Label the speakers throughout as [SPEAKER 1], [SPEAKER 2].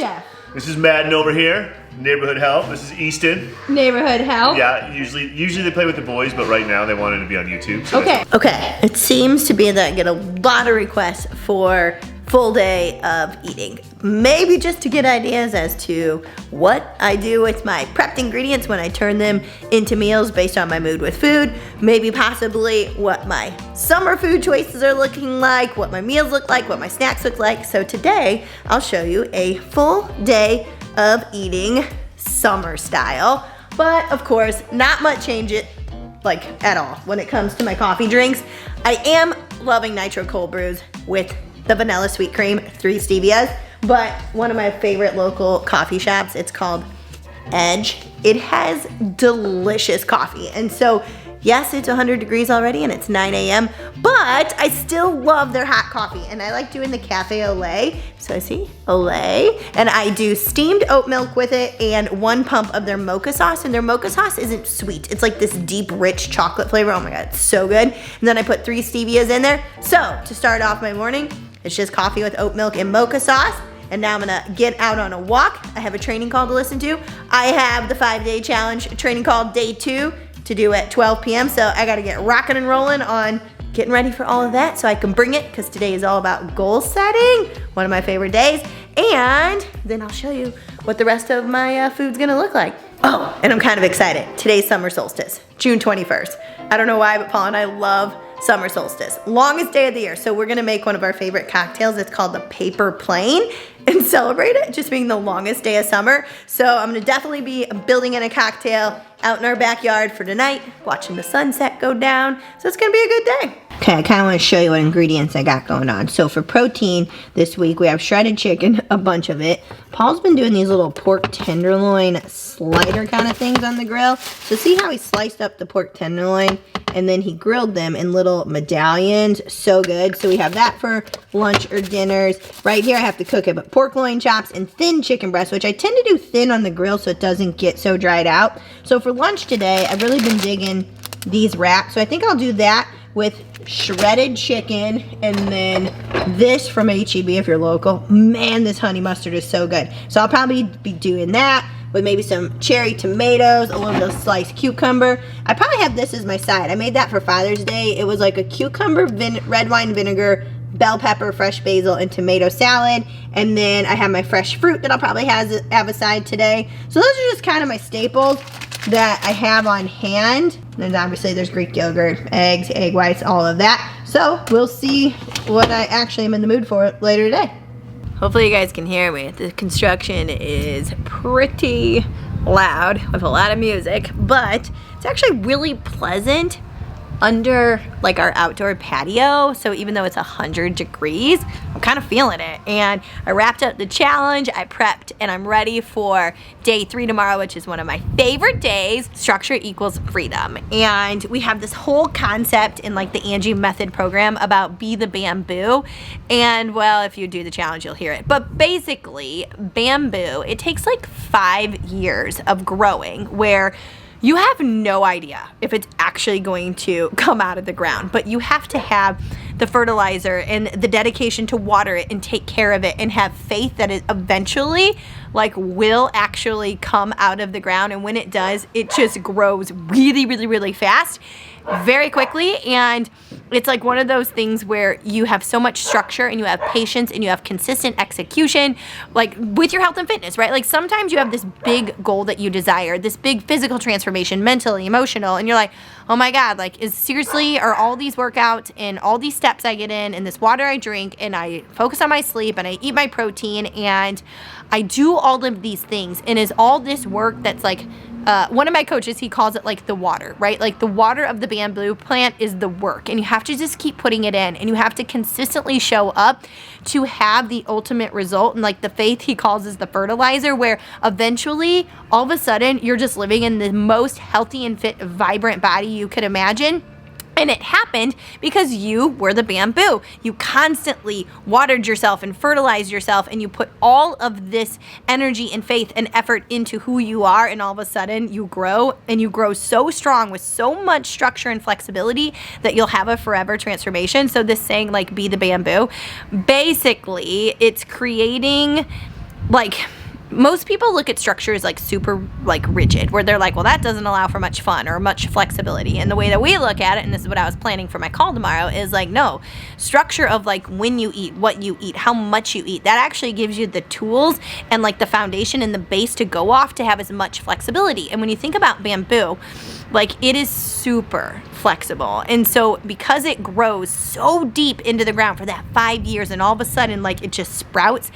[SPEAKER 1] chef?
[SPEAKER 2] This is Madden over here, neighborhood help. This is Easton.
[SPEAKER 1] Neighborhood help?
[SPEAKER 2] Yeah, usually they play with the boys, but right now they wanted to be on YouTube. So
[SPEAKER 3] Okay, it seems to be that I get a lot of requests for full day of eating. Maybe just to get ideas as to what I do with my prepped ingredients when I turn them into meals based on my mood with food. Maybe possibly what my summer food choices are looking like, what my meals look like, what my snacks look like. So today, I'll show you a full day of eating summer style. But of course, not much change it like at all when it comes to my coffee drinks. I am loving nitro cold brews with the vanilla sweet cream, 3 stevias, but one of my favorite local coffee shops, it's called Edge. It has delicious coffee. And so, yes, it's 100 degrees already and it's 9 a.m., but I still love their hot coffee. And I like doing the cafe au lait. So I see au lait. And I do steamed oat milk with it and 1 pump of their mocha sauce. And their mocha sauce isn't sweet. It's like this deep, rich chocolate flavor. Oh my God, it's so good. And then I put 3 stevias in there. So to start off my morning, it's just coffee with oat milk and mocha sauce. And now I'm gonna get out on a walk. I have a training call to listen to. I have the 5-day challenge training call day 2 to do at 12 p.m. So I gotta get rocking and rolling on getting ready for all of that so I can bring it, because today is all about goal setting, one of my favorite days. And then I'll show you what the rest of my food's gonna look like. Oh, and I'm kind of excited. Today's summer solstice, June 21st. I don't know why, but Paul and I love summer solstice. Longest day of the year. So we're gonna make one of our favorite cocktails. It's called the paper plane, and celebrate it just being the longest day of summer. So I'm gonna definitely be building in a cocktail out in our backyard for tonight, watching the sunset go down. So it's gonna be a good day. Okay, I kind of want to show you what ingredients I got going on. So for protein this week, we have shredded chicken, a bunch of it. Paul's been doing these little pork tenderloin slider kind of things on the grill. So see how he sliced up the pork tenderloin and then he grilled them in little medallions. So good. So we have that for lunch or dinners. Right here I have to cook it, but pork loin chops and thin chicken breast, which I tend to do thin on the grill so it doesn't get so dried out. So for lunch today, I've really been digging these wraps. So I think I'll do that with shredded chicken and then this from HEB if you're local. Man, this honey mustard is so good. So I'll probably be doing that with maybe some cherry tomatoes, a little bit of sliced cucumber. I probably have this as my side. I made that for Father's Day. It was like a cucumber, red wine vinegar, bell pepper, fresh basil, and tomato salad. And then I have my fresh fruit that I'll probably have aside today. So those are just kind of my staples that I have on hand. And obviously there's Greek yogurt, eggs, egg whites, all of that. So we'll see what I actually am in the mood for later today. Hopefully you guys can hear me. The construction is pretty loud with a lot of music, but it's actually really pleasant under like our outdoor patio. So even though it's 100 degrees, I'm kind of feeling it. And I wrapped up the challenge, I prepped, and I'm ready for day 3 tomorrow, which is one of my favorite days. Structure equals freedom. And we have this whole concept in like the Angie method program about be the bamboo. And well, if you do the challenge, you'll hear it. But basically, bamboo, it takes like 5 years of growing where you have no idea if it's actually going to come out of the ground, but you have to have the fertilizer and the dedication to water it and take care of it and have faith that it eventually like will actually come out of the ground. And when it does, it just grows really, really, really fast, very quickly. And it's like one of those things where you have so much structure and you have patience and you have consistent execution, like with your health and fitness, right? Like sometimes you have this big goal that you desire, this big physical transformation, mentally, emotional, and you're like, oh my God, like are all these workouts and all these steps I get in and this water I drink and I focus on my sleep and I eat my protein and I do all of these things, and is all this work that's like, one of my coaches, he calls it like the water, right? Like the water of the bamboo plant is the work, and you have to just keep putting it in and you have to consistently show up to have the ultimate result. And like the faith he calls is the fertilizer, where eventually all of a sudden you're just living in the most healthy and fit, vibrant body you could imagine. And it happened because you were the bamboo. You constantly watered yourself and fertilized yourself, and you put all of this energy and faith and effort into who you are, and all of a sudden you grow, and you grow so strong with so much structure and flexibility that you'll have a forever transformation. So this saying, like, be the bamboo, basically it's creating
[SPEAKER 1] like, most people look at structure as like super like rigid, where they're like, well, that doesn't allow for much fun or much flexibility. And the way that we look at it, and this is what I was planning for my call tomorrow, is like, no, structure of like when you eat, what you eat, how much you eat, that actually gives you the tools and like the foundation and the base to go off to have as much flexibility. And when you think about bamboo, like, it is super flexible. And so because it grows so deep into the ground for that 5 years, and all of a sudden like it just sprouts,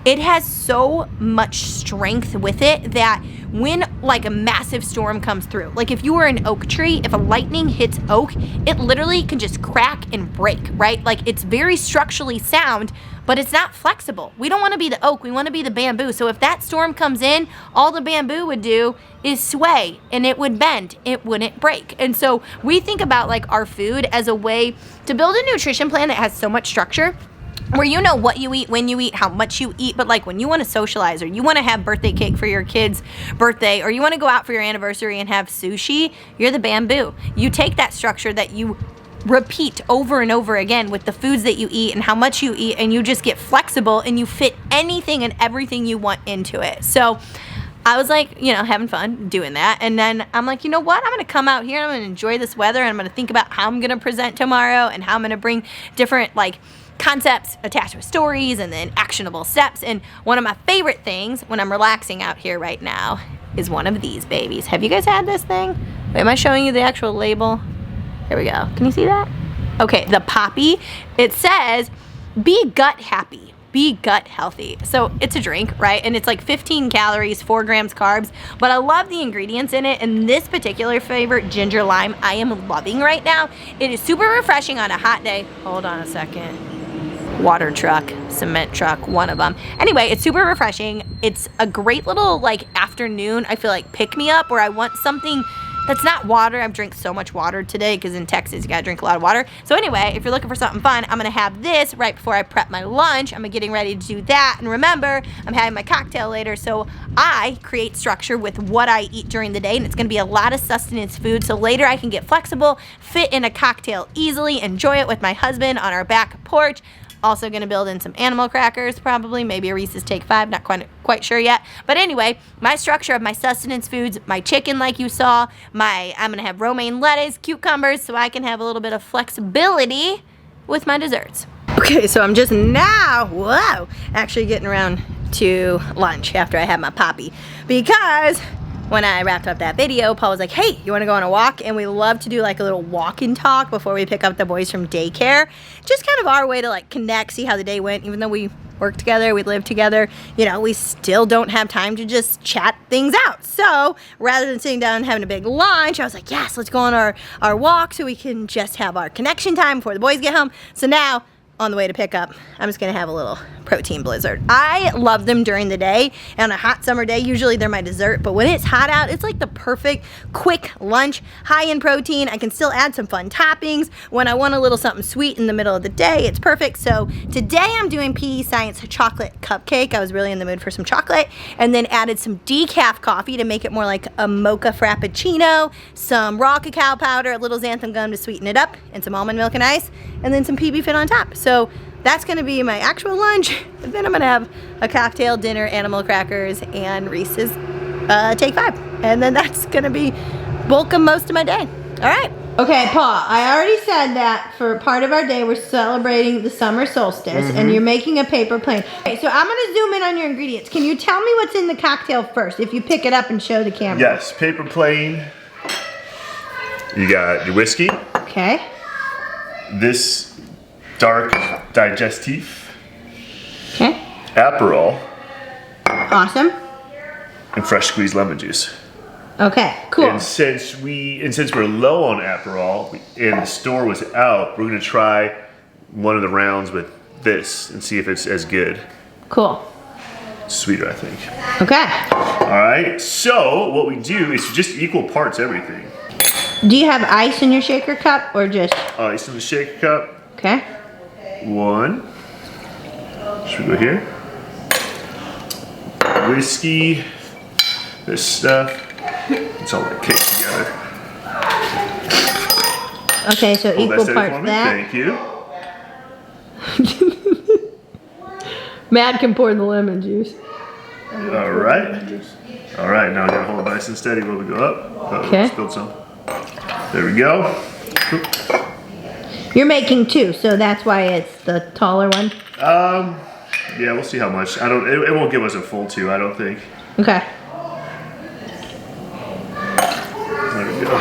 [SPEAKER 1] it has so much strength with it that when like a massive storm comes through, like if you were an oak tree, if a lightning hits oak, it literally can just crack and break, right? Like, it's very structurally sound, but it's not flexible. We don't want to be the oak, we want to be the bamboo. So if that storm comes in, all the bamboo would do is sway and it would bend, it wouldn't break. And so we think about like our food as a way to build a nutrition plan that has so much structure, where you know what you eat, when you eat, how much you eat. But like when you want to socialize, or you want to have birthday cake for your kid's birthday, or you want to go out for your anniversary and have sushi, you're the bamboo. You take that structure that you repeat over and over again with the foods that you eat and how much you eat, and you just get flexible and you fit anything and everything you want into it. So I was like, you know, having fun doing that. And then I'm like, you know what? I'm going to come out here and I'm going to enjoy this weather, and I'm going to think about how I'm going to present tomorrow and how I'm going to bring different like concepts attached with stories and then actionable steps. And one of my favorite things when I'm relaxing out here right now is one of these babies. Have you guys had this thing? Wait, am I showing you the actual label? Here we go. Can you see that? Okay, the Poppy. It says, be gut happy, be gut healthy. So it's a drink, right? And it's like 15 calories, 4 grams carbs, but I love the ingredients in it. And this particular flavor, ginger lime, I am loving right now. It is super refreshing on a hot day. Hold on a second. Water truck, cement truck, one of them. Anyway, it's super refreshing. It's a great little like afternoon, I feel like, pick me up, where I want something that's not water. I've drank so much water today because in Texas you gotta drink a lot of water. So anyway, if you're looking for something fun, I'm gonna have this right before I prep my lunch. I'm getting ready to do that. And remember, I'm having my cocktail later, so I create structure with what I eat during the day, and it's gonna be a lot of sustenance food, so later I can get flexible, fit in a cocktail easily, enjoy it with my husband on our back porch. Also gonna build in some animal crackers, probably, maybe a Reese's Take 5, not quite sure yet. But anyway, my structure of my sustenance foods, my chicken like you saw, I'm gonna have romaine lettuce, cucumbers, so I can have a little bit of flexibility with my desserts. Okay, so I'm just now, actually getting around to lunch after I had my Poppy, because when I wrapped up that video, Paul was like, hey, you wanna go on a walk? And we love to do like a little walk and talk before we pick up the boys from daycare. Just kind of our way to like connect, see how the day went. Even though we work together, we live together, you know, we still don't have time to just chat things out. So rather than sitting down and having a big lunch, I was like, yes, let's go on our walk so we can just have our connection time before the boys get home. So now, on the way to pick up, I'm just gonna have a little protein blizzard. I love them during the day, and on a hot summer day, usually they're my dessert, but when it's hot out, it's like the perfect quick lunch, high in protein. I can still add some fun toppings. When I want a little something sweet in the middle of the day, it's perfect. So today I'm doing PE Science chocolate cupcake. I was really in the mood for some chocolate, and then added some decaf coffee to make it more like a mocha frappuccino, some raw cacao powder, a little xanthan gum to sweeten it up, and some almond milk and ice, and then some PB Fit on top. So that's gonna be my actual lunch. And then I'm gonna have a cocktail, dinner, animal crackers, and Reese's Take 5. And then that's gonna be bulk of most of my day. All right. Okay, Paul, I already said that for part of our day, we're celebrating the summer solstice, and you're making a paper plane. Okay, so I'm gonna zoom in on your ingredients. Can you tell me what's in the cocktail first, if you pick it up and show the camera?
[SPEAKER 2] Yes, paper plane. You got your whiskey.
[SPEAKER 3] Okay.
[SPEAKER 2] This dark digestif.
[SPEAKER 3] Okay.
[SPEAKER 2] Aperol.
[SPEAKER 3] Awesome.
[SPEAKER 2] And fresh squeezed lemon juice.
[SPEAKER 3] Okay, cool.
[SPEAKER 2] And since we're low on Aperol and the store was out, we're gonna try one of the rounds with this and see if it's as good.
[SPEAKER 3] Cool.
[SPEAKER 2] Sweeter, I think.
[SPEAKER 3] Okay.
[SPEAKER 2] All right. So what we do is just equal parts everything.
[SPEAKER 3] Do you have ice in your shaker cup or just?
[SPEAKER 2] Ice in the shaker cup.
[SPEAKER 3] Okay.
[SPEAKER 2] 1. Should we go here? Whiskey. This stuff. It's all like caked together.
[SPEAKER 3] Okay, so
[SPEAKER 2] Hold
[SPEAKER 3] equal
[SPEAKER 2] that
[SPEAKER 3] parts
[SPEAKER 2] for me.
[SPEAKER 3] that.
[SPEAKER 2] Thank you.
[SPEAKER 3] Mad can pour the lemon juice.
[SPEAKER 2] All right. All right, now we gotta hold it nice and steady while we go up. Uh-oh,
[SPEAKER 3] Okay.
[SPEAKER 2] spilled some. There we go.
[SPEAKER 3] You're making 2, so that's why it's the taller one.
[SPEAKER 2] Yeah, we'll see how much. It won't give us a full 2, I don't think.
[SPEAKER 3] Okay.
[SPEAKER 2] There we go.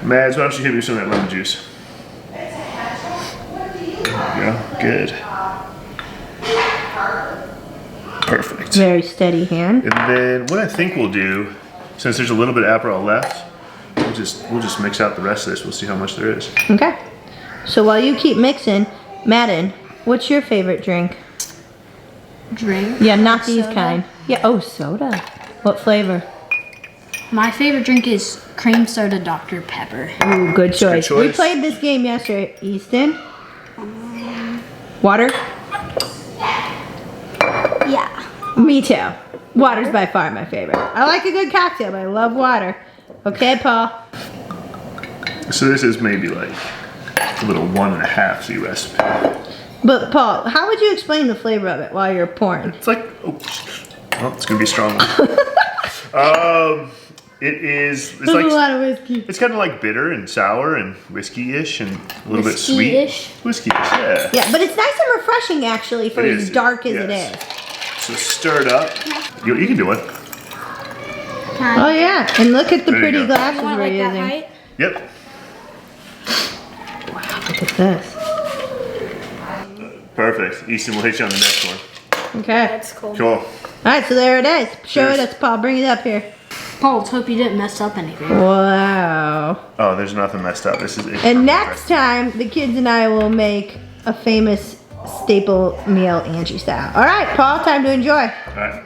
[SPEAKER 2] Mads, why don't you hit me with some of that lemon juice? There we go. Good. Perfect.
[SPEAKER 3] Very steady hand.
[SPEAKER 2] And then what I think we'll do, since there's a little bit of Aperol left, we'll just mix out the rest of this. We'll see how much there is.
[SPEAKER 3] Okay. So while you keep mixing, Madden, what's your favorite drink?
[SPEAKER 4] Drink?
[SPEAKER 3] Yeah, not these
[SPEAKER 4] Soda?
[SPEAKER 3] kind. Yeah, oh, soda. What flavor?
[SPEAKER 4] My favorite drink is cream soda Dr. Pepper.
[SPEAKER 3] Ooh, good choice. We
[SPEAKER 2] choice.
[SPEAKER 3] played this game yesterday. Easton? Water?
[SPEAKER 4] Yeah.
[SPEAKER 3] Me too. Water's by far my favorite. I like a good cocktail, but I love water. Okay, Paul?
[SPEAKER 2] So this is maybe like a little 1.5C recipe.
[SPEAKER 3] But Paul, how would you explain the flavor of it while you're pouring?
[SPEAKER 2] It's like, oh, well, it's gonna be a strong one. It's
[SPEAKER 3] There's
[SPEAKER 2] like,
[SPEAKER 3] a lot of whiskey.
[SPEAKER 2] it's kind of like bitter and sour and whiskey-ish and a little bit sweet.
[SPEAKER 4] Whiskey-ish?
[SPEAKER 2] Whiskey-ish, yeah.
[SPEAKER 3] Yeah, but it's nice and refreshing actually for
[SPEAKER 2] It
[SPEAKER 3] as
[SPEAKER 2] is,
[SPEAKER 3] dark as
[SPEAKER 2] yes.
[SPEAKER 3] it is.
[SPEAKER 2] So stir it up. You can do it.
[SPEAKER 3] Oh yeah, and look at the
[SPEAKER 2] There you
[SPEAKER 3] pretty
[SPEAKER 2] go.
[SPEAKER 3] glasses
[SPEAKER 4] Want
[SPEAKER 3] we're
[SPEAKER 4] like that
[SPEAKER 3] using.
[SPEAKER 4] height?
[SPEAKER 2] Yep.
[SPEAKER 3] Look at this.
[SPEAKER 2] Perfect. Easton, we'll hit you on the next one.
[SPEAKER 3] Okay.
[SPEAKER 4] That's cool.
[SPEAKER 2] Cool.
[SPEAKER 3] Alright, so there it is. Show
[SPEAKER 2] Cheers.
[SPEAKER 3] it us, Paul. Bring it up here.
[SPEAKER 4] Paul, let's hope you didn't mess up anything.
[SPEAKER 3] Wow.
[SPEAKER 2] Oh, there's nothing messed up. This is it.
[SPEAKER 3] And next time, the kids and I will make a famous staple meal Angie style. Alright, Paul, time to enjoy.
[SPEAKER 2] All right.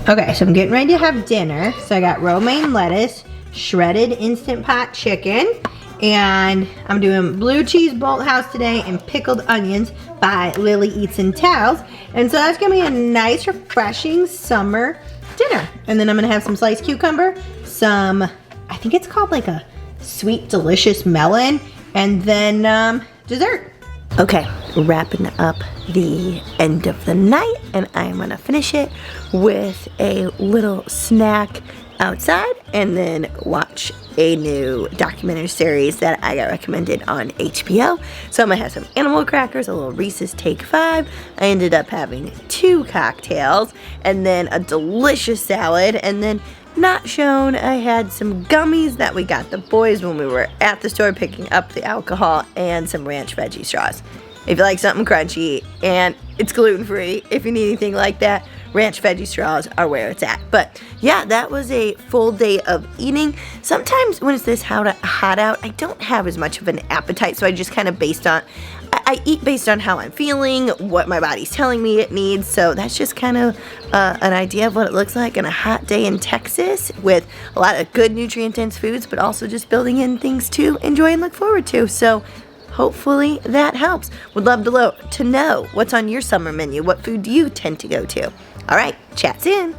[SPEAKER 3] Okay, so I'm getting ready to have dinner. So I got romaine lettuce, shredded Instant Pot chicken, and I'm doing blue cheese Bolthouse today and pickled onions by Lily Eats and Tells. And so that's gonna be a nice, refreshing summer dinner. And then I'm gonna have some sliced cucumber, some, I think it's called like a sweet, delicious melon, and then dessert. Okay, wrapping up the end of the night, and I'm gonna finish it with a little snack outside and then watch a new documentary series that I got recommended on HBO. So I'm gonna have some animal crackers, a little Reese's Take 5. I ended up having 2 cocktails and then a delicious salad, and then not shown, I had some gummies that we got the boys when we were at the store picking up the alcohol, and some ranch veggie straws. If you like something crunchy and it's gluten-free, if you need anything like that, ranch veggie straws are where it's at. But yeah, that was a full day of eating. Sometimes when it's this hot out, I don't have as much of an appetite, so I just kind of I eat based on how I'm feeling, what my body's telling me it needs. So that's just kind of an idea of what it looks like on a hot day in Texas with a lot of good nutrient-dense foods, but also just building in things to enjoy and look forward to. So hopefully that helps. Would love to know what's on your summer menu. What food do you tend to go to? All right, chat soon.